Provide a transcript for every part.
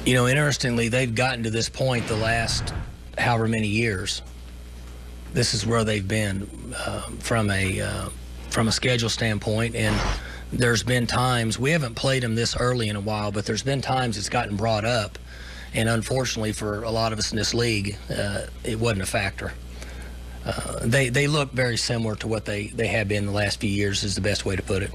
You know, interestingly, they've gotten to this point the last however many years. This is where they've been from a schedule standpoint, and there's been times we haven't played them this early in a while, but there's been times it's gotten brought up, and unfortunately for a lot of us in this league, it wasn't a factor. They look very similar to what they have been the last few years is the best way to put it.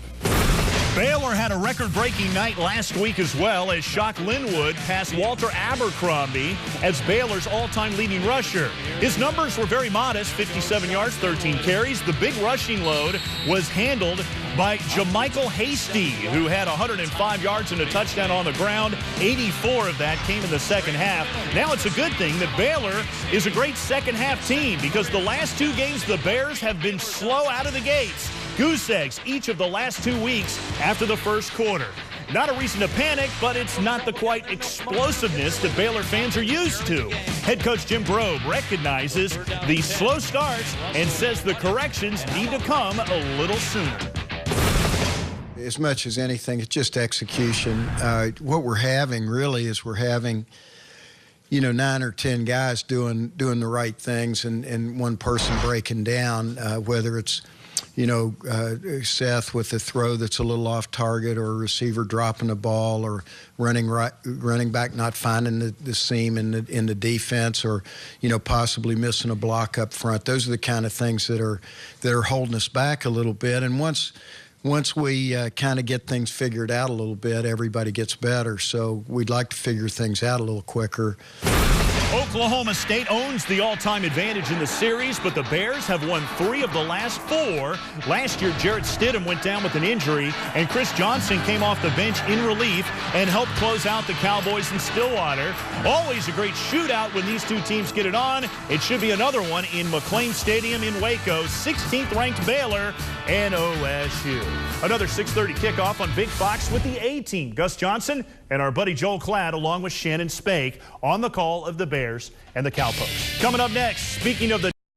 Baylor had a record-breaking night last week as well as Shock Linwood passed Walter Abercrombie as Baylor's all-time leading rusher. His numbers were very modest, 57 yards, 13 carries. The big rushing load was handled by Jamichael Hasty, who had 105 yards and a touchdown on the ground. 84 of that came in the second half. Now it's a good thing that Baylor is a great second-half team because the last two games the Bears have been slow out of the gates. Goose eggs each of the last 2 weeks after the first quarter. Not a reason to panic, but it's not the quite explosiveness that Baylor fans are used to. Head coach Jim Grobe recognizes the slow starts and says the corrections need to come a little sooner. As much as anything, it's just execution. What we're having really is we're having, 9 or 10 guys doing the right things and one person breaking down, whether it's Seth with a throw that's a little off target, or a receiver dropping the ball, or running back not finding the seam in the defense, or possibly missing a block up front. Those are the kind of things that are holding us back a little bit. And once we kind of get things figured out a little bit, everybody gets better. So we'd like to figure things out a little quicker. Oklahoma State owns the all-time advantage in the series, but the Bears have won 3 of the last 4. Last year, Jarrett Stidham went down with an injury, and Chris Johnson came off the bench in relief and helped close out the Cowboys in Stillwater. Always a great shootout when these two teams get it on. It should be another one in McLean Stadium in Waco. 16th-ranked Baylor and OSU. Another 6:30 kickoff on Big Fox with the A-Team. Gus Johnson and our buddy Joel Klatt, along with Shannon Spake, on the call of the Bears and the Cowpokes. Coming up next, speaking of the